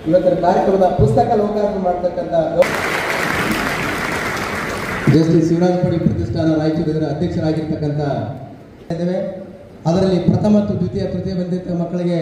ಇವತ್ತಿನ ಕಾರ್ಯಕ್ರಮದ ಪುಸ್ತಕ ಲೋಕಾರ್ಪಣೆ ಮಾಡತಕ್ಕಂಥ ಜಸ್ಟಿಸ್ ಶಿವರಾಜ ಪಡಿ ಪ್ರತಿಷ್ಠಾನ ರಾಯಚೂರು ಇದರ ಅಧ್ಯಕ್ಷರಾಗಿರ್ತಕ್ಕಂಥ ಅದರಲ್ಲಿ ಪ್ರಥಮ ಮತ್ತು ದ್ವಿತೀಯ ತೃತೀಯ ಬಂದಿದ್ದ ಮಕ್ಕಳಿಗೆ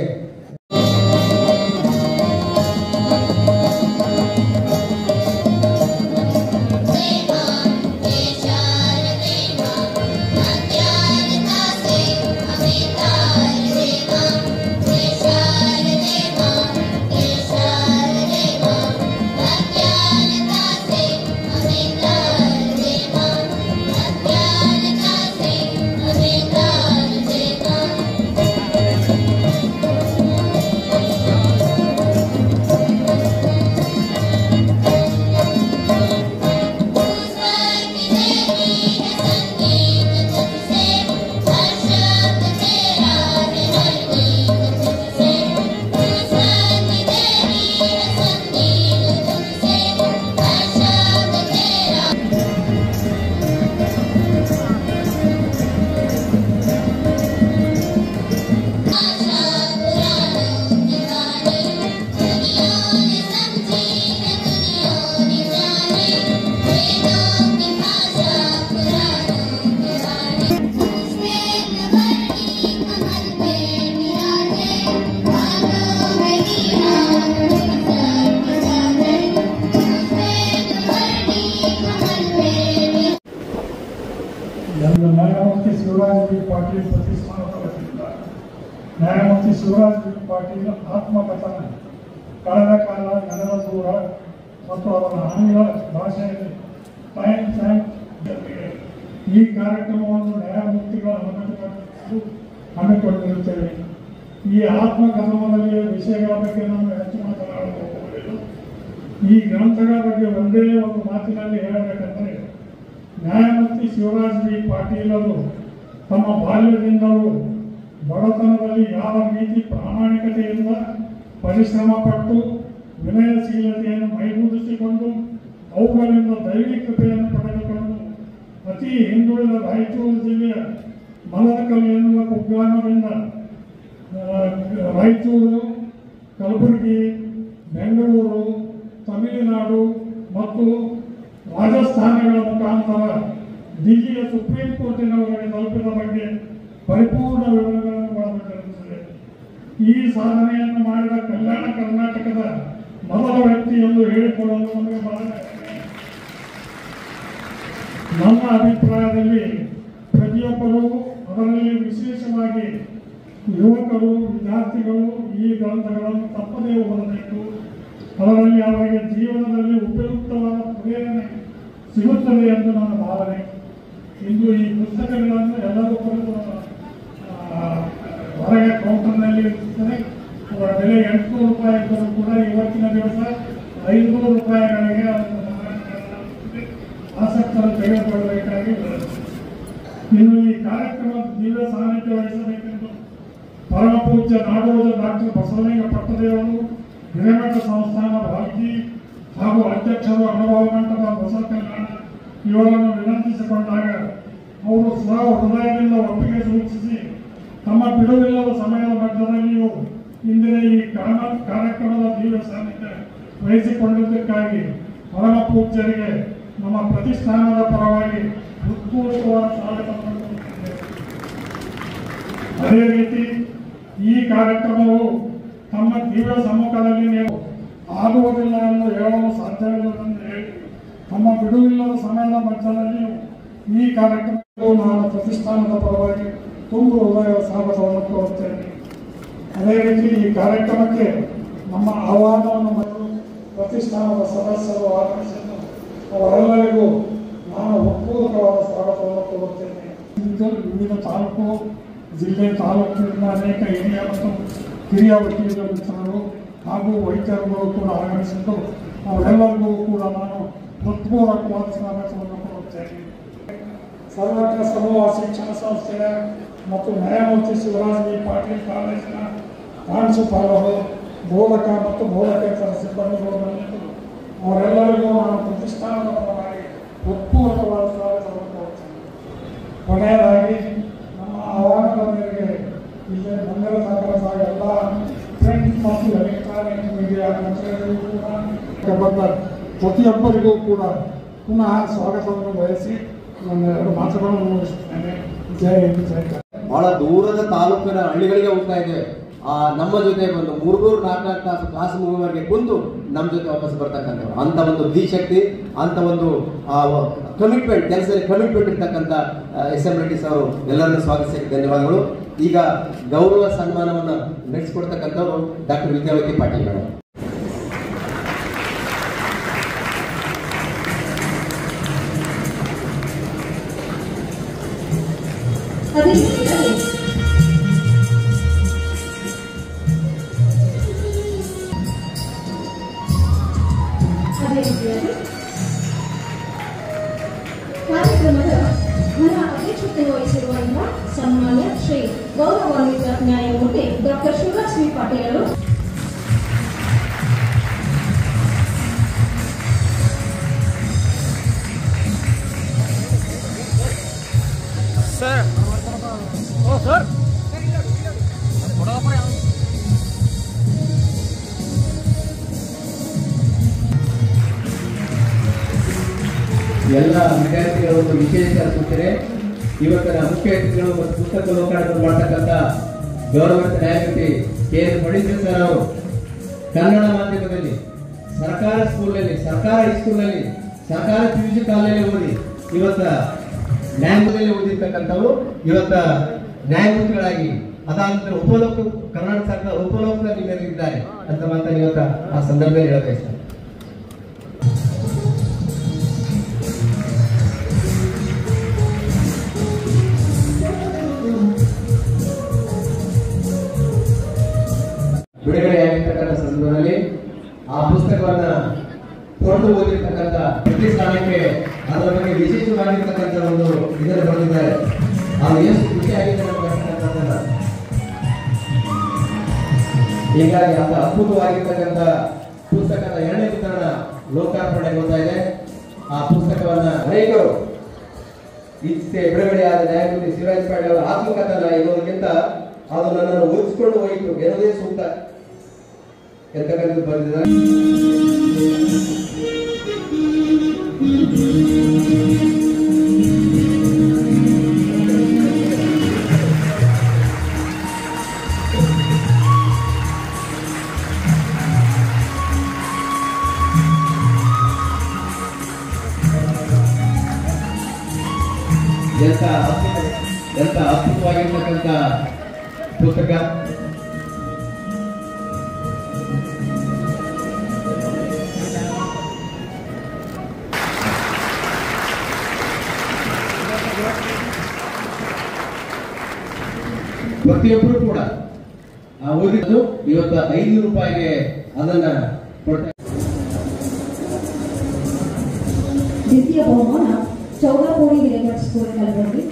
न्यायमूर्ति शिवराज बी पाटिल प्रतिष्ठान न्यायमूर्ति शिवराज बी पाटिल आत्मकथन ಕಳೆದ ಕಾಲ ನೆಲದ ದೂರ ಮತ್ತು ಅವರ ಆಂಗ್ಲ ಭಾಷೆಯಲ್ಲಿ ಈ ಕಾರ್ಯಕ್ರಮವನ್ನು ನ್ಯಾಯಮೂರ್ತಿಗಳ ಹಮ್ಮಿಕೊಂಡಿರುತ್ತೇವೆ. ಈ ಆತ್ಮಕಥನದಲ್ಲಿ ವಿಷಯಗಳ ಬಗ್ಗೆ ನಾವು ಹೆಚ್ಚು ಮಾತನಾಡಬಹುದು. ಈ ಗ್ರಂಥಗಳ ಬಗ್ಗೆ ಒಂದೇ ಒಂದು ಮಾತಿನಲ್ಲಿ ಹೇಳಬೇಕೆಂದರೆ ನ್ಯಾಯಮೂರ್ತಿ ಶಿವರಾಜ್ ಬಿ ಪಾಟೀಲರು ತಮ್ಮ ಬಾಲ್ಯದಿಂದಲೂ ಬಡತನದಲ್ಲಿ ಯಾವ ರೀತಿ ಪ್ರಾಮಾಣಿಕತೆಯಿಂದ ಪರಿಶ್ರಮ ಪಟ್ಟು ವಿನಯಶೀಲತೆಯನ್ನು ಮೈಗೂಡಿಸಿಕೊಂಡು ಅವುಗಳಿಂದ ದೈವಿಕತೆಯನ್ನು ಪಡೆದುಕೊಂಡು ಅತಿ ಹಿಂದುಳಿದ ರಾಯಚೂರು ಜಿಲ್ಲೆಯ ಮಲದಕಲ್ ಎನ್ನುವ ಕುಗ್ರಾಮದಿಂದ ರಾಯಚೂರು, ಕಲಬುರಗಿ, ಬೆಂಗಳೂರು, ತಮಿಳುನಾಡು ಮತ್ತು ರಾಜಸ್ಥಾನಗಳ ಮುಖಾಂತರ ದಿಲ್ಲಿಯ ಸುಪ್ರೀಂ ಕೋರ್ಟಿನವರೆಗೆ ತಲುಪಿದ ಬಗ್ಗೆ ಪರಿಪೂರ್ಣ ವಿವರಗಳನ್ನು ಒಳಗೊಂಡಿರುತ್ತದೆ. ಈ ಸಾಧನೆಯನ್ನು ಮಾಡಿದ ಕಲ್ಯಾಣ ಕರ್ನಾಟಕದ ಮೊದಲ ವ್ಯಕ್ತಿ ಎಂದು ಹೇಳಿಕೊಳ್ಳಲು ನಮಗೆ ಬಹಳ ನನ್ನ ಅಭಿಪ್ರಾಯದಲ್ಲಿ ಪ್ರತಿಯೊಬ್ಬರೂ ಅದರಲ್ಲಿ ವಿಶೇಷವಾಗಿ ಯುವಕರು, ವಿದ್ಯಾರ್ಥಿಗಳು ಈ ಗ್ರಂಥಗಳನ್ನು ತಪ್ಪದೇ ಓದಬೇಕು. ಅದರಲ್ಲಿ ಅವರಿಗೆ ಜೀವನದಲ್ಲಿ ಉಪಯುಕ್ತವಾದ ಪ್ರೇರಣೆ ಸಿಗುತ್ತದೆ ಎಂದು ನನ್ನ ಭಾವನೆ. ಇಂದು ಈ ಪುಸ್ತಕಗಳನ್ನು ಎಲ್ಲರೂ ಕುರಿತು ಹೊರಗೆ ಕೌಂಟರ್ನಲ್ಲಿ ಇರುತ್ತದೆ. ಅವರ ಬೆಲೆ 800 ರೂಪಾಯಿ ಇದ್ದರೂ ಕೂಡ ಇವತ್ತಿನ ದಿವಸ 500 ರೂಪಾಯಿಗಳಿಗೆ ಆಸಕ್ತರು ತೆಗೆದುಕೊಳ್ಳಬೇಕಾಗಿ ಇನ್ನು ಈ ಕಾರ್ಯಕ್ರಮದ ದಿವ್ಯ ಸಾನ್ನಿಧ್ಯ ವಹಿಸಬೇಕೆಂದು ಪರಮ ಪೂಜ್ಯ ನಾಡೋಜ ಡಾಕ್ಟರ್ ಬಸವಲಿಂಗ ಪಟ್ಟದೇವರು, ಹಿರೇಮಠ ಸಂಸ್ಥಾನ ಭಾರತಿ ಹಾಗೂ ಅಧ್ಯಕ್ಷರು ಅನುಭವ ಮಂಟಪ ಹೊಸ ಕಲ್ಯಾಣ ಇವರನ್ನು ವಿನಂತಿಸಿಕೊಂಡಾಗ ಅವರು ಹೃದಯದಿಂದ ಒಪ್ಪಿಗೆ ಸೂಚಿಸಿ ತಮ್ಮ ಬಿಡುವಿಲ್ಲದ ಸಮಯದ ಮಧ್ಯದಲ್ಲಿಯೂ ಇಂದಿನ ಈ ಕಾರ್ಯಕ್ರಮದ ದಿವ್ಯ ಸಾನ್ನಿಧ್ಯ ವಹಿಸಿಕೊಂಡಿದ್ದಕ್ಕಾಗಿ ಪರಮ ಪೂಜ್ಯರಿಗೆ ನಮ್ಮ ಪ್ರತಿಷ್ಠಾನದ ಪರವಾಗಿ ಹೃತ್ಪೂರ್ವಕವಾದ ಸ್ವಾಗತ ಮಾಡಿಕೊಳ್ಳುತ್ತೇವೆ. ಅದೇ ರೀತಿ ಈ ಕಾರ್ಯಕ್ರಮವು ತಮ್ಮ ದಿವ್ಯ ಸಮ್ಮುಖದಲ್ಲಿ ನೀವು ಆಗುವುದಿಲ್ಲ ಎಂದು ಹೇಳಲು ಸಾಧ್ಯವಿಲ್ಲವೆಂದು ಹೇಳಿ ತಮ್ಮ ಬಿಡುವಿಲ್ಲದ ಸಮಯದ ಮಧ್ಯದಲ್ಲಿಯೂ ಈ ಕಾರ್ಯಕ್ರಮವು ನಾನು ಪ್ರತಿಷ್ಠಾನದ ಪರವಾಗಿ ತುಂಬ ಹೃದಯದ ಸ್ವಾಗತವನ್ನು ಕೋರುತ್ತೇನೆ. ಅದೇ ರೀತಿ ಈ ಕಾರ್ಯಕ್ರಮಕ್ಕೆ ನಮ್ಮ ಆಹ್ವಾನವನ್ನು ಮತ್ತು ಪ್ರತಿಷ್ಠಾನದ ಸದಸ್ಯರು ಆಗಮಿಸಿದ್ದು ಅವರೆಲ್ಲರಿಗೂ ನಾನು ಹೃತ್ಪೂರ್ವಕವಾದ ಸ್ವಾಗತವನ್ನು ಕೋರುತ್ತೇನೆ. ವಿವಿಧ ತಾಲೂಕು, ಜಿಲ್ಲೆ, ತಾಲೂಕಿನಿಂದ ಅನೇಕ ಹಿರಿಯ ಮತ್ತು ಕಿರಿಯ ವಕೀಲರ ಮಿತ್ರರು ಹಾಗೂ ವೈದ್ಯರುಗಳು ಕೂಡ ಆಗಮಿಸಿದ್ದು ಅವರೆಲ್ಲರಿಗೂ ಕೂಡ ನಾನು ಹೃತ್ಪೂರ್ವಕವಾದ ಸ್ವಾಗತವನ್ನು ಕೋರುತ್ತೇನೆ. ಸರ್ವಜ್ಞ ಸಮೂಹ ಶಿಕ್ಷಣ ಸಂಸ್ಥೆಯ ಮತ್ತು ನ್ಯಾಯಮೂರ್ತಿ ಶಿವರಾಜ್ ಬಿ ಪಾಟೀಲ್ ಕಾಲೇಜಿನ ಪ್ರಾಂಶುಪಾಲರು, ಬೋಧಕ ಮತ್ತು ಬೋಧಕೇತರ ಸಿಬ್ಬಂದಿಗಳು ಬಂದಿದ್ದು ಅವರೆಲ್ಲರಿಗೂ ನಾನು ಪ್ರತಿಷ್ಠಾನದ ಪರವಾಗಿ ಹೃತ್ಪೂರ್ವಕವಾದ ಸ್ವಾಗತವನ್ನು ಕೋರುತ್ತೇನೆ. ಕೊನೆಯದಾಗಿ ನಮ್ಮ ಆಹ್ವಾನದ ಮೇರೆಗೆ ಇಲ್ಲಿ ಮಂಗಲ ನಗರದ ಎಲ್ಲ ಪ್ರಿಂಟ್ ಮತ್ತು ಎಲೆಕ್ಟ್ರಾನಿಕ್ ಮೀಡಿಯಾ ಬಂದ ಪ್ರತಿಯೊಬ್ಬರಿಗೂ ಕೂಡ ಪುನಃ ಸ್ವಾಗತವನ್ನು ಬಯಸಿ ನನ್ನ 2 ಮಾತುಗಳನ್ನು ಮುಗಿಸುತ್ತೇನೆ. ಜೈ ಹಿಂದ್ ಜೈ ಕರ್ನಾಟಕ. ಬಹಳ ದೂರದ ತಾಲೂಕಿನ ಹಳ್ಳಿಗಳಿಗೆ ಹೋಗ್ತಾ ಇದ್ದೇವೆ. ನಮ್ಮ ಜೊತೆ ಒಂದು 3-4 ತಾಸು ಕ್ಲಾಸ್ ಮುಗಿಯುವವರೆಗೆ ಕುಂತು ನಮ್ಮ ಜೊತೆ ವಾಪಸ್ ಬರ್ತಕ್ಕಂಥವ್ರು. ಅಂತ ಒಂದು ಶಕ್ತಿ, ಅಂತ ಒಂದು ಕಮಿಟ್ಮೆಂಟ್, ಕೆಲಸದಲ್ಲಿ ಕಮಿಟ್ಮೆಂಟ್ ಇರ್ತಕ್ಕಂಥ SMLTs ಅವರು ಎಲ್ಲರನ್ನು ಸ್ವಾಗತಿಸಕ್ಕೆ ಧನ್ಯವಾದಗಳು. ಈಗ ಗೌರವ ಸನ್ಮಾನವನ್ನು ನಡೆಸಿಕೊಡ್ತಕ್ಕಂಥವ್ರು ಡಾಕ್ಟರ್ ವಿದ್ಯಾವತಿ ಪಾಟೀಲ್ ಅವರು. ಅದೇ ರೀತಿಯಾಗಿ ಕಾರ್ಯಕ್ರಮದ ಘನ ಅಧ್ಯಕ್ಷತೆ ವಹಿಸಿರುವಂತಹ ಸನ್ಮಾನ್ಯ ಶ್ರೀ ಗೌರವಾನ್ವಿತ ನ್ಯಾಯಮೂರ್ತಿ ಡಾಕ್ಟರ್ ಶಿವರಾಜ್ ಸಿ ಪಾಟೀಲ್ ಅವರು ಎಲ್ಲ ವಿದ್ಯಾರ್ಥಿಗಳು ವಿಶೇಷ ಸೂಚನೆ. ಇವತ್ತಿನ ಮುಖ್ಯ ಅತಿಥಿಗಳು ಮತ್ತು ಪುಸ್ತಕ ಲೋಕಾರ್ಪಣೆ ಮಾಡತಕ್ಕಂಥ ಗೌರವಿತ ನ್ಯಾಯಮೂರ್ತಿ KS ಫಣೀಂದ್ರ ಸರ್ ಅವರು ಕನ್ನಡ ಮಾಧ್ಯಮದಲ್ಲಿ ಸರ್ಕಾರ ಸ್ಕೂಲ್ನಲ್ಲಿ, ಸರ್ಕಾರ ಹೈಸ್ಕೂಲ್ನಲ್ಲಿ, ಸರ್ಕಾರ PUC ಕಾಲೇಜಲ್ಲಿ ಓದಿ ಇವತ್ತ ನ್ಯಾಯಮೂರ್ತಿಯಲ್ಲಿ ಓದಿರ್ತಕ್ಕಂಥವು ಇವತ್ತ ನ್ಯಾಯಮೂರ್ತಿಗಳಾಗಿ ಅದಾದ ಉಪಲೋಕ ಕರ್ನಾಟಕ ಸರ್ಕಾರ ಉಪಲೋಕದಲ್ಲಿ ಇದ್ದಾರೆ ಅಂತ ಮಾತನ್ನು ಇವತ್ತ ಆ ಸಂದರ್ಭದಲ್ಲಿ ಹೇಳಬೇಕು. ಬಿಡುಗಡೆಯಾಗಿರ್ತಕ್ಕಂಥ ಸಂದರ್ಭದಲ್ಲಿ ಆ ಪುಸ್ತಕವನ್ನ ಕೊಂಡು ಓದಿರ್ತಕ್ಕಂಥ ಪ್ರತಿ ಸ್ಥಾನಕ್ಕೆ ಅದರ ಬಗ್ಗೆ ವಿಶೇಷವಾಗಿರ್ತಕ್ಕಂಥ ಒಂದು ಇದನ್ನು ಬರೆದಿದ್ದಾರೆ. ಅದು ಎಷ್ಟು ಖುಷಿಯಾಗಿದೆ ನಮಗಂತಕ್ಕಂಥದ್ದನ್ನ. ಹೀಗಾಗಿ ಅಂತ ಅದ್ಭುತವಾಗಿರ್ತಕ್ಕಂಥ ಪುಸ್ತಕದ 2ನೇ ಮುದ್ರಣ ಲೋಕಾರ್ಪಣೆಗೊಳ್ತಾ ಇದೆ. ಆ ಪುಸ್ತಕವನ್ನ ಅನೇಕರು ಇಷ್ಟೇ ಬಿಡುಗಡೆಯಾದ ನ್ಯಾಯಮೂರ್ತಿ ಶಿವರಾಜ್ ಪಾಟೀಲ್ ಅವರ ಆತ್ಮಕಥನ ಎನ್ನುವುದಕ್ಕಿಂತ ಅದು ನನ್ನನ್ನು ಓದಿಸಿಕೊಂಡು ಹೋಯಿತು ಎನ್ನುವುದೇ ಸೂಕ್ತ ಎಂತಕ್ಕಂಥದ್ದು ಬರೆದಿದ್ದಾರೆ. ಎಂತ ಅದ್ಭುತವಾಗಿರ್ತಕ್ಕಂಥ ಪುಸ್ತಕ. ಪ್ರತಿಯೊಬ್ಬರು ಕೂಡ ಓದಿದ್ದು ಇವತ್ತು 500 ರೂಪಾಯಿಗೆ ಅದನ್ನ ಕೊಡ್ತಾರೆ. ದ್ವಿತೀಯ ಬಹುಮಾನ ಚೌಗಾಪುರಿ ಹಿರೇಮಠ ಸ್ಕೂಲ್ ಕಲಬುರಗಿ.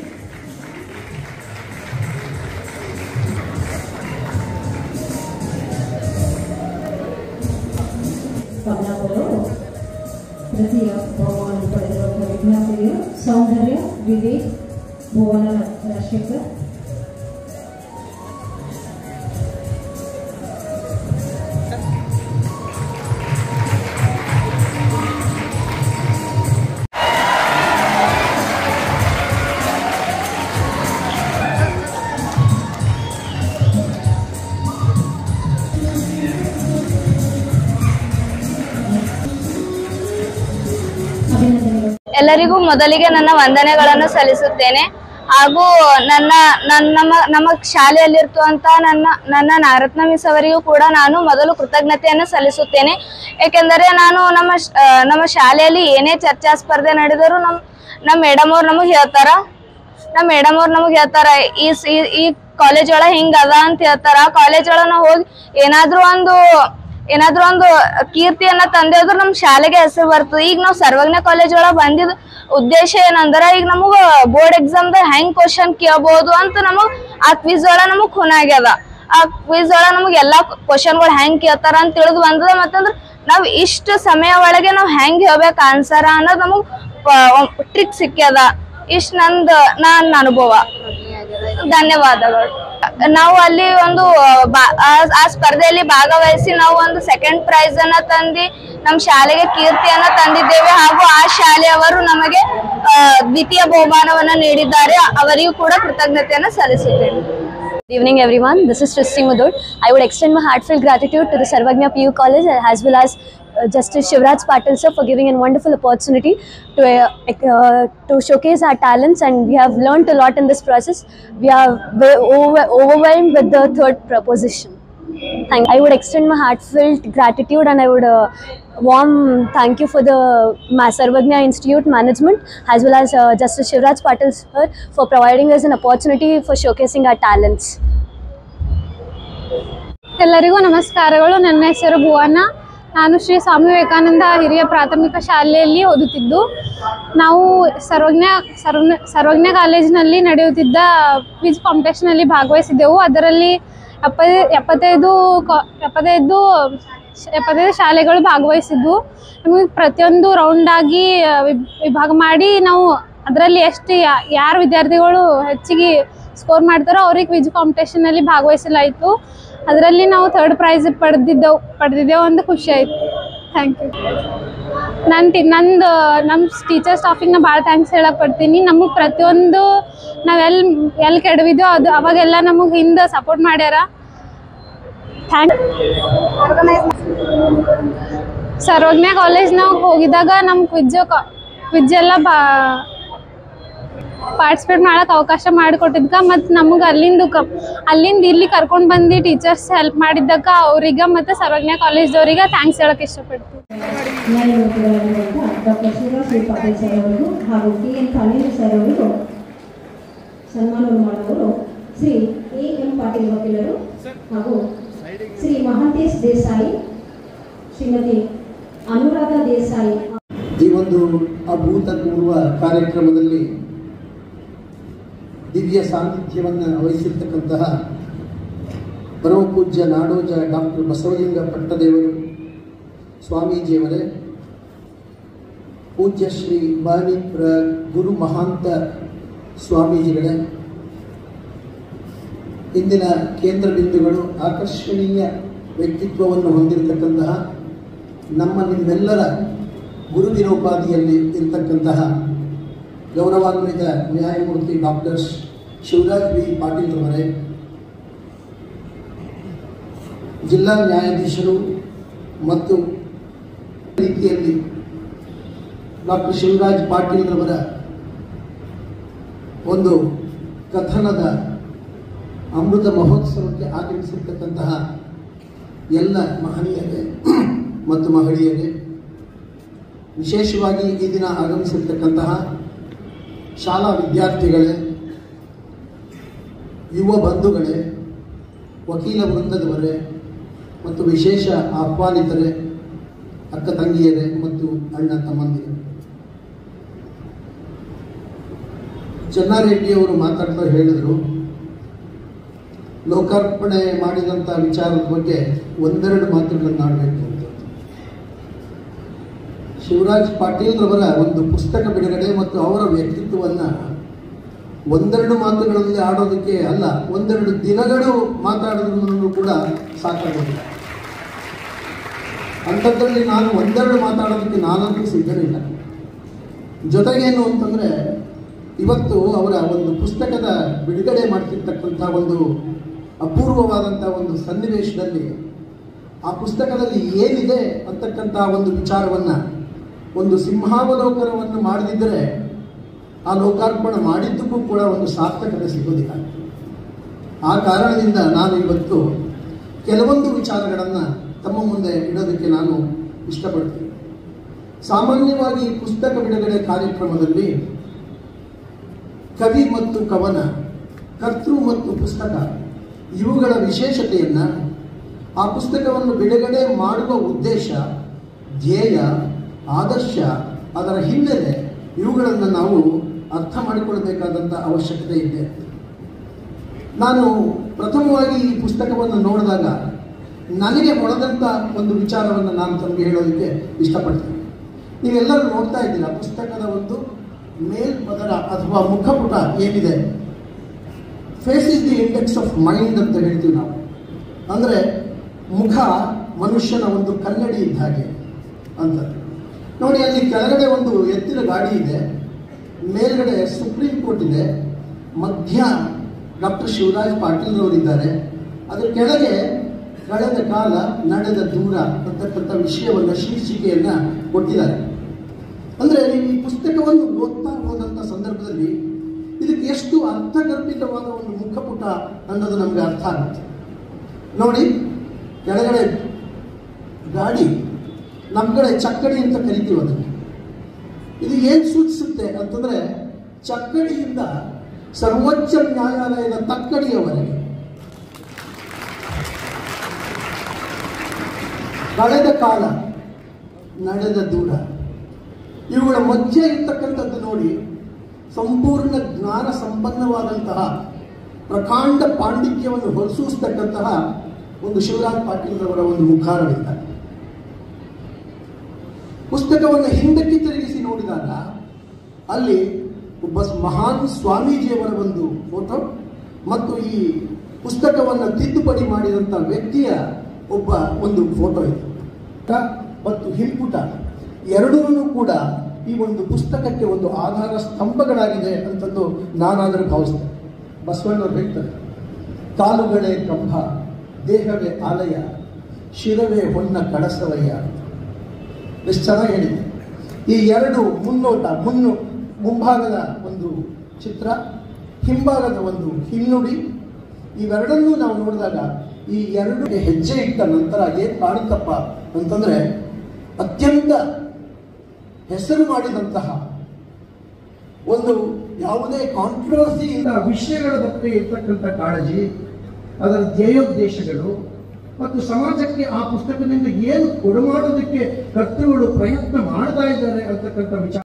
ಕಮಲಾಪುರವರು ತೃತೀಯ ಬಹುಮಾನ ಪಡೆದಿರುವಂತಹ ವಿದ್ಯಾರ್ಥಿಗಳು ಸೌಂದರ್ಯ, ವಿವೇಕ್, ಭುವನ ರಾಜಶೇಖರ್. ಎಲ್ಲರಿಗೂ ಮೊದಲಿಗೆ ನನ್ನ ವಂದನೆಗಳನ್ನು ಸಲ್ಲಿಸುತ್ತೇನೆ. ಹಾಗೂ ನಮ್ಮ ಶಾಲೆಯಲ್ಲಿರುವಂತ ನನ್ನ ನಾರತ್ನ ಮಿಸ್ ಅವರಿಗೂ ಕೂಡ ನಾನು ಮೊದಲು ಕೃತಜ್ಞತೆಯನ್ನು ಸಲ್ಲಿಸುತ್ತೇನೆ. ಏಕೆಂದರೆ ನಾನು ನಮ್ಮ ಶಾಲೆಯಲ್ಲಿ ಏನೇ ಚರ್ಚಾ ಸ್ಪರ್ಧೆ ನಡೆದರೂ ನಮ್ಮ ಮೇಡಮ್ ಅವ್ರು ನಮಗೆ ಹೇಳ್ತಾರ ಈ ಕಾಲೇಜ್ ಒಳಗೆ ಹಿಂಗದ ಅಂತ ಹೇಳ್ತಾರ. ಆ ಕಾಲೇಜ್ ಒಳಗೆ ನಾವು ಹೋಗಿ ಏನಾದ್ರೂ ಒಂದು ಕೀರ್ತಿಯನ್ನ ತಂದೇದ್ರು ನಮ್ ಶಾಲೆಗೆ ಹೆಸರು ಬರ್ತದೆ. ಈಗ ನಾವು ಸರ್ವಜ್ಞ ಕಾಲೇಜ್ ಒಳಗೆ ಬಂದಿದ್ ಉದ್ದೇಶ ಏನಂದ್ರ ಈಗ ನಮಗ ಬೋರ್ಡ್ ಎಕ್ಸಾಮ್ ದಾಗ ಹೆಂಗ್ ಕ್ವಶನ್ ಕೇಳಬಹುದು ಅಂತ ನಮಗ್ ಆ ಕ್ವಿಜ್ ಒಳಗ ನಮಗ್ ಖುನಾಗ್ಯದ. ಆ ಕ್ವಿಜ್ ಒಳಗ ನಮಗ್ ಎಲ್ಲಾ ಕ್ವಶನ್ಗಳು ಹೆಂಗ್ ಕೇಳ್ತಾರ ಅಂತ ತಿಳಿದು ಬಂದದ. ಮತ್ತಂದ್ರ ನಾವ್ ಇಷ್ಟ ಸಮಯ ಒಳಗೆ ನಾವ್ ಹೆಂಗ್ ಹೇಳ್ಬೇಕು ಆನ್ಸರ್ ಅನ್ನೋದು ನಮಗ್ ಟ್ರಿಕ್ ಸಿಕ್ಕ್ಯದ. ಇಷ್ಟ ನನ್ನ ಅನುಭವ. ಧನ್ಯವಾದಗಳು. ನಾವು ಅಲ್ಲಿ ಒಂದು ಆ ಸ್ಪರ್ಧೆಯಲ್ಲಿ ಭಾಗವಹಿಸಿ ನಾವು ಒಂದು ಸೆಕೆಂಡ್ ಪ್ರೈಸ್ ಅನ್ನ ತಂದು ನಮ್ಮ ಶಾಲೆಗೆ ಕೀರ್ತಿಯನ್ನ ತಂದಿದ್ದೇವೆ ಹಾಗೂ ಆ ಶಾಲೆಯವರು ನಮಗೆ ದ್ವಿತೀಯ ಬಹುಮಾನವನ್ನು ನೀಡಿದ್ದಾರೆ. ಅವರಿಗೂ ಕೂಡ ಕೃತಜ್ಞತೆಯನ್ನು ಸಲ್ಲಿಸುತ್ತೇನೆ. Good evening everyone, this is Srishti Mudur. I would extend my heartfelt gratitude to the Sarvagna PU College as well as Justice Shivraj Patil sir for giving a wonderful opportunity to showcase our talents, and we have learned a lot in this process. We are overwhelmed with the third proposition. I would extend my heartfelt gratitude and I would warm thank you for the Sarvagna Institute management as well as Justice Shivraj Patil sir for providing us an opportunity for showcasing our talents. ಎಲ್ಲರಿಗೂ ನಮಸ್ಕಾರಗಳು. ನನ್ನ ಹೆಸರು ಭುವನ. ನಾನು ಶ್ರೀ ಸ್ವಾಮಿ ವಿವೇಕಾನಂದ ಹಿರಿಯ ಪ್ರಾಥಮಿಕ ಶಾಲೆಯಲ್ಲಿ ಓದುತ್ತಿದ್ದು, ನಾವು ಸರ್ವಜ್ಞ ಕಾಲೇಜಿನಲ್ಲಿ ನಡೆಯುತ್ತಿದ್ದ ಕ್ವಿಜ್ ಕಾಂಪಿಟೇಷನಲ್ಲಿ ಭಾಗವಹಿಸಿದ್ದೆವು. ಅದರಲ್ಲಿ 75 ಶಾಲೆಗಳು ಭಾಗವಹಿಸಿದ್ವು. ನಮಗೆ ಪ್ರತಿಯೊಂದು ರೌಂಡಾಗಿ ವಿಭಾಗ ಮಾಡಿ ನಾವು ಅದರಲ್ಲಿ ಯಾರು ವಿದ್ಯಾರ್ಥಿಗಳು ಹೆಚ್ಚಿಗೆ ಸ್ಕೋರ್ ಮಾಡ್ತಾರೋ ಅವ್ರಿಗೆ ಕ್ವಿಜ್ ಕಾಂಪಿಟೇಷನಲ್ಲಿ ಭಾಗವಹಿಸಲಾಯಿತು. ಅದರಲ್ಲಿ ನಾವು ಥರ್ಡ್ ಪ್ರೈಸ್ ಪಡೆದಿದ್ದೆವು ಅಂತ ಖುಷಿ ಆಯಿತು. Thank you. ನಮ್ಮ ಟೀಚರ್ ಸ್ಟಾಫಿಗೆ ಭಾಳ ಥ್ಯಾಂಕ್ಸ್ ಹೇಳಕ್ಕೆ ಪಡ್ತೀನಿ. ನಮಗೆ ಪ್ರತಿಯೊಂದು ನಾವು ಎಲ್ಲಿ ಕೆಡವಿದ್ದೆವು ಅವಾಗೆಲ್ಲ ನಮಗೆ ಹಿಂದೆ ಸಪೋರ್ಟ್ ಮಾಡ್ಯಾರ. ಸರ್ವಜ್ಞ ಕಾಲೇಜ್ನಾಗ ಹೋಗಿದಾಗ ನಮ್ಮ ಕ್ವಿಜ್ ಎಲ್ಲ ಪಾರ್ಟಿಸಿಪೇಟ್ ಮಾಡಕ್ಕೆ ಅವಕಾಶ ಮಾಡಿಕೊಟ್ಟಿದ್ಕ ಮತ್ತು ನಮಗೆ ಅಲ್ಲಿಂದ ಇಲ್ಲಿ ಕರ್ಕೊಂಡು ಬಂದು ಟೀಚರ್ಸ್ ಹೆಲ್ಪ್ ಮಾಡಿದ್ದಕ್ಕ ಅವ್ರಿಗೆ ಮತ್ತು ಸರ್ವಜ್ಞ ಕಾಲೇಜ್ದವ್ರಿಗೆ ಥ್ಯಾಂಕ್ಸ್ ಹೇಳಕ್ಕೆ ಇಷ್ಟಪಡ್ತೀವಿ. Doctor Shivaraj V Patil sir ಅವರಿಗೂ ಹಾಗೂ ಟಿ.ಎನ್. ಕಾಲೇಜು ಸರ್ ಅವರಿಗೂ ಸನ್ಮಾನವನ್ನು ಮಾಡುವವರು ಶ್ರೀ ಎ.ಎಂ. ಪಾಟೀಲ್ ವಕೀಲರು ಹಾಗೂ ಶ್ರೀ ಮಹಾಂತೇಶ್ ದೇಸಾಯಿ, ಶ್ರೀಮತಿ ಅನುರಾಧ ದೇಸಾಯಿ. ಈ ಒಂದು ಅಭೂತಪೂರ್ವ ಕಾರ್ಯಕ್ರಮದಲ್ಲಿ ದಿವ್ಯ ಸಾನ್ನಿಧ್ಯವನ್ನು ವಹಿಸಿರ್ತಕ್ಕಂತಹ ಪರಮ ಪೂಜ್ಯ ನಾಡೋಜ ಡಾಕ್ಟರ್ ಬಸವಲಿಂಗ ಪಟ್ಟದೇವರು ಸ್ವಾಮೀಜಿಯವರೇ, ಪೂಜ್ಯ ಶ್ರೀ ಬಾಣಿಪುರ ಗುರು ಮಹಾಂತ ಸ್ವಾಮೀಜಿಗಳೇ, ಇಂದಿನ ಕೇಂದ್ರ ಬಿಂದುಗಳು, ಆಕರ್ಷಣೀಯ ವ್ಯಕ್ತಿತ್ವವನ್ನು ಹೊಂದಿರತಕ್ಕಂತಹ ನಿಮ್ಮೆಲ್ಲರ ಗುರುವಿರೋಪಾದಿಯಲ್ಲಿ ಇರತಕ್ಕಂತಹ ಗೌರವಾನ್ವಿತ ನ್ಯಾಯಮೂರ್ತಿ ಡಾಕ್ಟರ್ ಶಿವರಾಜ್ ವಿ ಪಾಟೀಲ್ ಅವರೇ, ಜಿಲ್ಲಾ ನ್ಯಾಯಾಧೀಶರು ಮತ್ತು ರೀತಿಯಲ್ಲಿ ಡಾಕ್ಟರ್ ಶಿವರಾಜ್ ಪಾಟೀಲ್ ರವರ ಒಂದು ಕಥನದ ಅಮೃತ ಮಹೋತ್ಸವಕ್ಕೆ ಆಗಮಿಸಿರ್ತಕ್ಕಂತಹ ಎಲ್ಲ ಮಹನೀಯರೇ ಮತ್ತು ಮಹಿಳೆಯರೇ, ವಿಶೇಷವಾಗಿ ಈ ದಿನ ಆಗಮಿಸಿರ್ತಕ್ಕಂತಹ ಶಾಲಾ ವಿದ್ಯಾರ್ಥಿಗಳೇ, ಯುವ ಬಂಧುಗಳೇ, ವಕೀಲ ವೃಂದದವರೇ ಮತ್ತು ವಿಶೇಷ ಆಹ್ವಾನಿತರೇ, ಅಕ್ಕ ತಂಗಿಯರೇ ಮತ್ತು ಅಣ್ಣ ತಮ್ಮಂದಿರೇ, ಚೆನ್ನಾರೆಡ್ಡಿಯವರು ಮಾತಾಡ್ತಾ ಹೇಳಿದರು, ಲೋಕಾರ್ಪಣೆ ಮಾಡಿದಂಥ ವಿಚಾರದ ಬಗ್ಗೆ ಒಂದೆರಡು ಮಾತುಗಳನ್ನು ಆಡಬೇಕು ಅಂತ. ಶಿವರಾಜ್ ಪಾಟೀಲ್ ರವರ ಒಂದು ಪುಸ್ತಕ ಬಿಡುಗಡೆ ಮತ್ತು ಅವರ ವ್ಯಕ್ತಿತ್ವವನ್ನು ಒಂದೆರಡು ಮಾತುಗಳಲ್ಲಿ ಆಡೋದಕ್ಕೆ ಅಲ್ಲ, ಒಂದೆರಡು ದಿನಗಳು ಮಾತಾಡೋದ್ರೂ ಕೂಡ ಸಾಕಾಗೋದಿಲ್ಲ. ಅಂಥದ್ರಲ್ಲಿ ನಾನು ಒಂದೆರಡು ಮಾತಾಡೋದಕ್ಕೆ ನಾನಂತೂ ಸಿದ್ಧನಿಲ್ಲ. ಜೊತೆಗೇನು ಅಂತಂದರೆ, ಇವತ್ತು ಅವರ ಒಂದು ಪುಸ್ತಕದ ಬಿಡುಗಡೆ ಮಾಡ್ತಿರ್ತಕ್ಕಂಥ ಒಂದು ಅಪೂರ್ವವಾದಂಥ ಒಂದು ಸನ್ನಿವೇಶದಲ್ಲಿ ಆ ಪುಸ್ತಕದಲ್ಲಿ ಏನಿದೆ ಅಂತಕ್ಕಂಥ ಒಂದು ವಿಚಾರವನ್ನು, ಒಂದು ಸಿಂಹಾವಲೋಕನವನ್ನು ಮಾಡದಿದ್ದರೆ ಆ ಲೋಕಾರ್ಪಣೆ ಮಾಡಿದ್ದಕ್ಕೂ ಕೂಡ ಒಂದು ಸಾರ್ಥಕತೆ ಸಿಗೋದಿಲ್ಲ. ಆ ಕಾರಣದಿಂದ ನಾನು ಇವತ್ತು ಕೆಲವೊಂದು ವಿಚಾರಗಳನ್ನು ತಮ್ಮ ಮುಂದೆ ಇಡೋದಕ್ಕೆ ನಾನು ಇಷ್ಟಪಡ್ತೀನಿ. ಸಾಮಾನ್ಯವಾಗಿ ಪುಸ್ತಕ ಬಿಡುಗಡೆ ಕಾರ್ಯಕ್ರಮದಲ್ಲಿ ಕವಿ ಮತ್ತು ಕವನ, ಕರ್ತೃ ಮತ್ತು ಪುಸ್ತಕ ಇವುಗಳ ವಿಶೇಷತೆಯನ್ನು, ಆ ಪುಸ್ತಕವನ್ನು ಬಿಡುಗಡೆ ಮಾಡುವ ಉದ್ದೇಶ, ಧ್ಯೇಯ, ಆದರ್ಶ, ಅದರ ಹಿನ್ನೆಲೆ ಇವುಗಳನ್ನು ನಾವು ಅರ್ಥ ಮಾಡಿಕೊಳ್ಳಬೇಕಾದಂಥ ಅವಶ್ಯಕತೆ ಇದೆ. ನಾನು ಪ್ರಥಮವಾಗಿ ಈ ಪುಸ್ತಕವನ್ನು ನೋಡಿದಾಗ ನನಗೆ ಹೊಳೆದಂಥ ಒಂದು ವಿಚಾರವನ್ನು ನಾನು ತಮಗೆ ಹೇಳೋದಕ್ಕೆ ಇಷ್ಟಪಡ್ತೀನಿ. ನೀವೆಲ್ಲರೂ ನೋಡ್ತಾ ಇದ್ದೀರಾ, ಪುಸ್ತಕದ ಒಂದು ಮೇಲ್ಪದರ ಅಥವಾ ಮುಖಪುಟ ಏನಿದೆ face is the index of mind ಅಂತ ಹೇಳ್ತೀವಿ ನಾವು. ಅಂದರೆ ಮುಖ ಮನುಷ್ಯನ ಒಂದು ಕನ್ನಡಿ ಇದ್ದ ಹಾಗೆ ಅಂತ. ನೋಡಿ, ಅಲ್ಲಿ ಕೆಳಗಡೆ ಒಂದು ಎತ್ತಿನ ಗಾಡಿ ಇದೆ, ಮೇಲ್ಗಡೆ ಸುಪ್ರೀಂ ಕೋರ್ಟ್ ಇದೆ, ಮಧ್ಯ ಡಾಕ್ಟರ್ ಶಿವರಾಜ್ ಪಾಟೀಲ್ ಅವರಿದ್ದಾರೆ, ಅದರ ಕೆಳಗೆ ಕಳೆದ ಕಾಲ ನಡೆದ ದೂರ ಅಂತಕ್ಕಂಥ ವಿಷಯವನ್ನು ಶೀರ್ಷಿಕೆಯನ್ನ ಕೊಟ್ಟಿದ್ದಾರೆ. ಅಂದರೆ ನೀವು ಈ ಪುಸ್ತಕವನ್ನು ಓದ್ತಾ ಹೋದಂಥ ಸಂದರ್ಭದಲ್ಲಿ ಇದಕ್ಕೆ ಎಷ್ಟು ಅರ್ಥಗರ್ಭಿತವಾದ ಒಂದು ಮುಖಪುಟ ಅನ್ನೋದು ನಮಗೆ ಅರ್ಥ ಆಗುತ್ತೆ. ನೋಡಿ, ಕೆಳಗಡೆ ಗಾಡಿ, ನಮ್ಮ ಕಡೆ ಚಕ್ಕಡಿ ಅಂತ ಕರಿತೀವಿ ಅದನ್ನು. ಇದು ಏನು ಸೂಚಿಸುತ್ತೆ ಅಂತಂದ್ರೆ, ಚಕ್ಕಡಿಯಿಂದ ಸರ್ವೋಚ್ಚ ನ್ಯಾಯಾಲಯದ ತಕ್ಕಡಿಯವರೆಗೆ ಕಳೆದ ಕಾಲ ನಡೆದ ದೂರ, ಇವುಗಳ ಮಧ್ಯೆ ಇರ್ತಕ್ಕಂಥದ್ದು ನೋಡಿ, ಸಂಪೂರ್ಣ ಜ್ಞಾನ ಸಂಪನ್ನವಾದಂತಹ ಪ್ರಕಾಂಡ ಪಾಂಡಿತ್ಯವನ್ನು ಹೊರಸೂಸ್ತಕ್ಕಂತಹ ಒಂದು ಶಿವರಾಜ್ ಪಾಟೀಲ್ ಅವರ ಒಂದು ಮುಖಾರವಿಲ್ಲ. ಪುಸ್ತಕವನ್ನು ಹಿಂದಕ್ಕೆ ತಿರುಗಿಸಿ ನೋಡಿದಾಗ ಅಲ್ಲಿ ಒಬ್ಬ ಮಹಾನ್ ಸ್ವಾಮೀಜಿಯವರ ಒಂದು ಫೋಟೋ ಮತ್ತು ಈ ಪುಸ್ತಕವನ್ನು ತಿದ್ದುಪಡಿ ಮಾಡಿದಂಥ ವ್ಯಕ್ತಿಯ ಒಂದು ಫೋಟೋ ಇದೆ. ಮತ್ತು ಹಿಲ್ಪುಟ ಎರಡೂ ಕೂಡ ಈ ಒಂದು ಪುಸ್ತಕಕ್ಕೆ ಒಂದು ಆಧಾರ ಸ್ತಂಭಗಳಾಗಿದೆ ಅಂತಂದು ನಾನಾದರೂ ಭಾವಿಸ್ತೇನೆ. ಬಸವಣ್ಣವ್ರು ಹೇಳ್ತಾರೆ, ಕಾಲುಗಳೇ ಕಂಬ, ದೇಹವೇ ಆಲಯ, ಶಿರವೇ ಹೊನ್ನ ಕಳಸವಯ್ಯ. ಎಷ್ಟು ಚೆನ್ನಾಗಿ ಹೇಳಿದೆ. ಈ ಎರಡು ಮುನ್ನೋಟ, ಮುಂಭಾಗದ ಒಂದು ಚಿತ್ರ, ಹಿಂಭಾಗದ ಒಂದು ಹಿನ್ನುಡಿ, ಇವೆರಡನ್ನೂ ನಾವು ನೋಡಿದಾಗ ಈ ಎರಡು ಹೆಜ್ಜೆ ಇಟ್ಟ ನಂತರ ಏನು ಕಾಣುತ್ತಪ್ಪ ಅಂತಂದ್ರೆ, ಅತ್ಯಂತ ಹೆಸರು ಮಾಡಿದಂತಹ ಒಂದು ಯಾವುದೇ ಕಾಂಟ್ರವರ್ಸಿಯಿಂದ ವಿಷಯಗಳ ಬಗ್ಗೆ ಇರ್ತಕ್ಕಂಥ ಕಾಳಜಿ, ಅದರ ಧ್ಯೇಯೋದ್ದೇಶಗಳು ಮತ್ತು ಸಮಾಜಕ್ಕೆ ಆ ಪುಸ್ತಕದಿಂದ ಏನು ಕೊಡುಮಾಡೋದಕ್ಕೆ ಕರ್ತೃಗಳು ಪ್ರಯತ್ನ ಮಾಡ್ತಾ ಇದ್ದಾರೆ ಅಂತಕ್ಕಂಥ ವಿಚಾರ